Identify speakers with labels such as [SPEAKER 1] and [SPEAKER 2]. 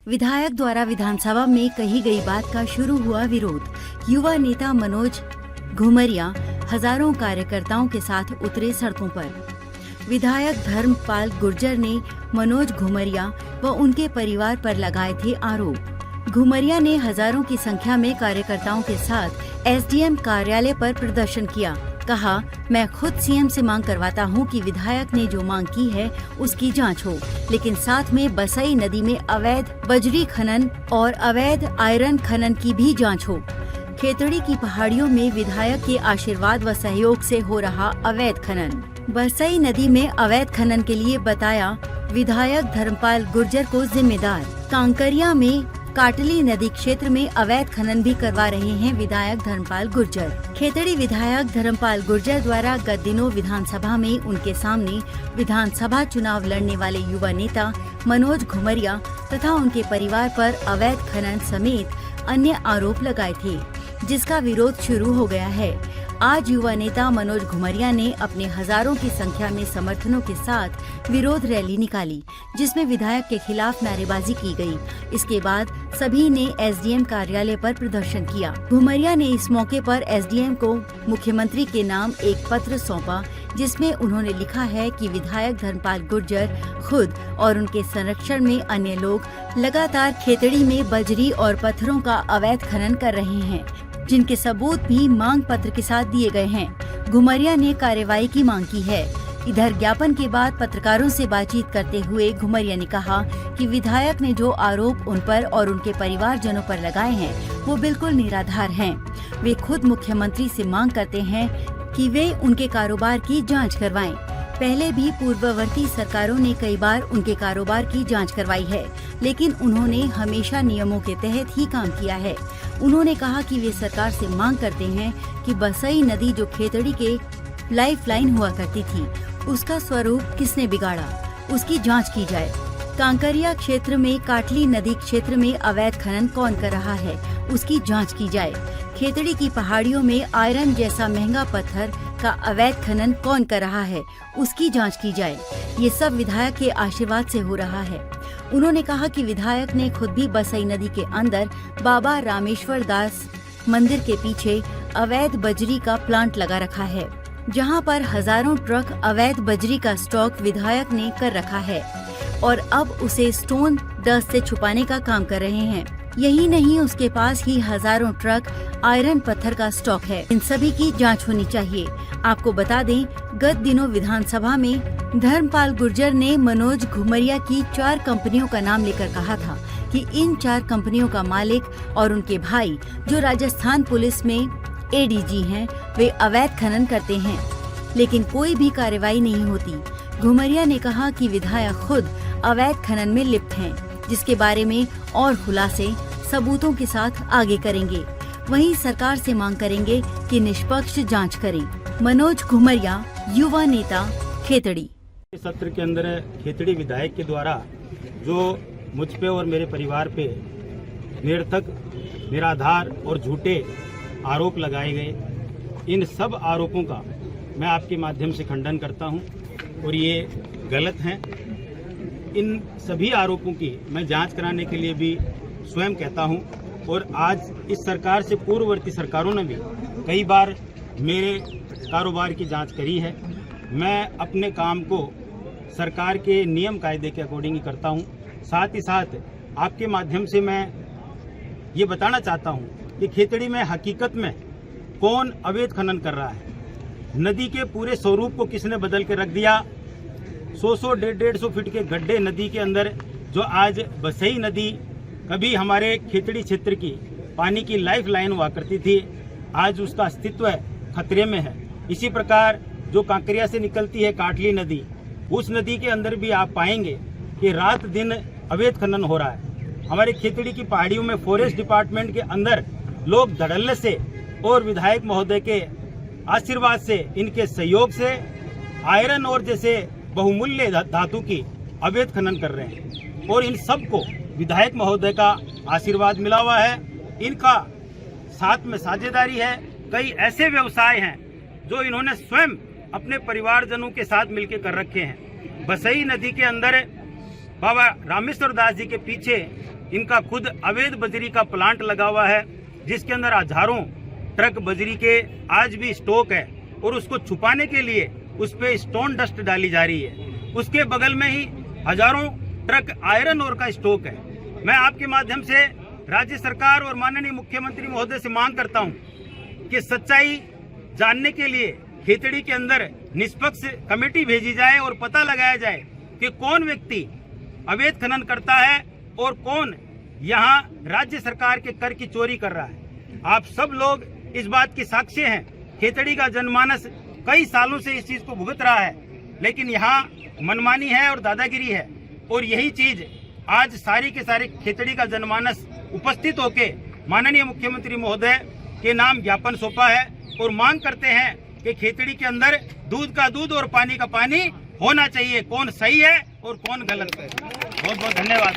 [SPEAKER 1] विधायक द्वारा विधानसभा में कही गई बात का शुरू हुआ विरोध। युवा नेता मनोज घुमरिया हजारों कार्यकर्ताओं के साथ उतरे सड़कों पर। विधायक धर्मपाल गुर्जर ने मनोज घुमरिया व उनके परिवार पर लगाए थे आरोप। घुमरिया ने हजारों की संख्या में कार्यकर्ताओं के साथ एसडीएम कार्यालय पर प्रदर्शन किया। कहा, मैं खुद सीएम से मांग करवाता हूं कि विधायक ने जो मांग की है उसकी जांच हो, लेकिन साथ में बसई नदी में अवैध बजरी खनन और अवैध आयरन खनन की भी जांच हो। खेतड़ी की पहाड़ियों में विधायक के आशीर्वाद व सहयोग से हो रहा अवैध खनन। बसई नदी में अवैध खनन के लिए बताया विधायक धर्मपाल गुर्जर को जिम्मेदार। कांकरिया में काटली नदी क्षेत्र में अवैध खनन भी करवा रहे हैं विधायक धर्मपाल गुर्जर। खेतड़ी विधायक धर्मपाल गुर्जर द्वारा गत दिनों विधानसभा में उनके सामने विधानसभा चुनाव लड़ने वाले युवा नेता मनोज घुमरिया तथा उनके परिवार पर अवैध खनन समेत अन्य आरोप लगाए थे, जिसका विरोध शुरू हो गया है। आज युवा नेता मनोज घुमरिया ने अपने हजारों की संख्या में समर्थनों के साथ विरोध रैली निकाली, जिसमें विधायक के खिलाफ नारेबाजी की गई। इसके बाद सभी ने एसडीएम कार्यालय पर प्रदर्शन किया। घुमरिया ने इस मौके पर एसडीएम को मुख्यमंत्री के नाम एक पत्र सौंपा, जिसमें उन्होंने लिखा है कि विधायक धर्मपाल गुर्जर खुद और उनके संरक्षण में अन्य लोग लगातार खेतड़ी में बजरी और पत्थरों का अवैध खनन कर रहे हैं, जिनके सबूत भी मांग पत्र के साथ दिए गए हैं। घुमरिया ने कार्रवाई की मांग की है। इधर ज्ञापन के बाद पत्रकारों से बातचीत करते हुए घुमरिया ने कहा कि विधायक ने जो आरोप उन पर और उनके परिवारजनों पर लगाए हैं वो बिल्कुल निराधार हैं। वे खुद मुख्यमंत्री से मांग करते हैं कि वे उनके कारोबार की जांच करवाएं। पहले भी पूर्ववर्ती सरकारों ने कई बार उनके कारोबार की जांच करवाई है, लेकिन उन्होंने हमेशा नियमों के तहत ही काम किया है। उन्होंने कहा कि वे सरकार से मांग करते हैं कि बसई नदी जो खेतड़ी के लाइफलाइन हुआ करती थी, उसका स्वरूप किसने बिगाड़ा, उसकी जांच की जाए। कांकरिया क्षेत्र में काटली नदी क्षेत्र में अवैध खनन कौन कर रहा है, उसकी जांच की जाए। खेतड़ी की पहाड़ियों में आयरन जैसा महंगा पत्थर का अवैध खनन कौन कर रहा है, उसकी जांच की जाए। ये सब विधायक के आशीर्वाद से हो रहा है। उन्होंने कहा कि विधायक ने खुद भी बसई नदी के अंदर बाबा रामेश्वर दास मंदिर के पीछे अवैध बजरी का प्लांट लगा रखा है, जहां पर हजारों ट्रक अवैध बजरी का स्टॉक विधायक ने कर रखा है और अब उसे स्टोन डस्ट से छुपाने का काम कर रहे हैं। यही नहीं, उसके पास ही हजारों ट्रक आयरन पत्थर का स्टॉक है। इन सभी की जांच होनी चाहिए। आपको बता दें, गत दिनों विधानसभा में धर्मपाल गुर्जर ने मनोज घुमरिया की 4 कंपनियों का नाम लेकर कहा था कि इन 4 कंपनियों का मालिक और उनके भाई, जो राजस्थान पुलिस में एडीजी हैं, वे अवैध खनन करते हैं, लेकिन कोई भी कार्रवाई नहीं होती। घुमरिया ने कहा कि विधायक खुद अवैध खनन में लिप्त हैं, जिसके बारे में और खुलासे सबूतों के साथ आगे करेंगे। वहीं सरकार से मांग करेंगे कि निष्पक्ष जांच करें। मनोज घुमरिया, युवा नेता, खेतड़ी।
[SPEAKER 2] सत्र के अंदर खेतड़ी विधायक के द्वारा जो मुझ पे और मेरे परिवार पे निरर्थक, निराधार और झूठे आरोप लगाए गए, इन सब आरोपों का मैं आपके माध्यम से खंडन करता हूं और ये गलत हैं। इन सभी आरोपों की मैं जांच कराने के लिए भी स्वयं कहता हूं और आज इस सरकार से पूर्ववर्ती सरकारों ने भी कई बार मेरे कारोबार की जांच करी है। मैं अपने काम को सरकार के नियम कायदे के अकॉर्डिंग ही करता हूं। साथ ही साथ आपके माध्यम से मैं ये बताना चाहता हूं कि खेतड़ी में हकीकत में कौन अवैध खनन कर रहा है। नदी के पूरे स्वरूप को किसने बदल के रख दिया। 100 150 फीट के गड्ढे नदी के अंदर, जो आज बसई नदी कभी हमारे खेतड़ी क्षेत्र की पानी की लाइफ लाइन हुआ करती थी, आज उसका अस्तित्व खतरे में है। इसी प्रकार जो कांकरिया से निकलती है काटली नदी, उस नदी के अंदर भी आप पाएंगे कि रात दिन अवैध खनन हो रहा है। हमारे खेतड़ी की पहाड़ियों में फॉरेस्ट डिपार्टमेंट के अंदर लोग धड़ल्ले से और विधायक महोदय के आशीर्वाद से, इनके सहयोग से आयरन और जैसे बहुमूल्य धातु की अवैध खनन कर रहे हैं और इन सब को विधायक महोदय का आशीर्वाद मिला हुआ है। इनका साथ में साझेदारी है। कई ऐसे व्यवसाय हैं जो इन्होंने स्वयं अपने परिवारजनों के साथ मिलकर कर रखे हैं। बसई नदी के अंदर बाबा रामेश्वर दास जी के पीछे इनका खुद अवैध बजरी का प्लांट लगा हुआ है, जिसके अंदर हजारों ट्रक बजरी के आज भी स्टॉक है और उसको छुपाने के लिए उस पे स्टोन डस्ट डाली जा रही है। उसके बगल में ही हजारों ट्रक आयरन ओर का स्टॉक है। मैं आपके माध्यम से राज्य सरकार और माननीय मुख्यमंत्री महोदय से मांग करता हूं कि सच्चाई जानने के लिए खेतड़ी के अंदर निष्पक्ष कमेटी भेजी जाए और पता लगाया जाए कि कौन व्यक्ति अवैध खनन करता है और कौन यहाँ राज्य सरकार के कर की चोरी कर रहा है। आप सब लोग इस बात की साक्षी हैं। खेतड़ी का जनमानस कई सालों से इस चीज को भुगत रहा है, लेकिन यहाँ मनमानी है और दादागिरी है, और यही चीज आज सारी के सारे खेतड़ी का जनमानस उपस्थित होके माननीय मुख्यमंत्री महोदय के नाम ज्ञापन सौंपा है और मांग करते हैं कि खेतड़ी के अंदर दूध का दूध और पानी का पानी होना चाहिए। कौन सही है और कौन गलत है। बहुत बहुत धन्यवाद।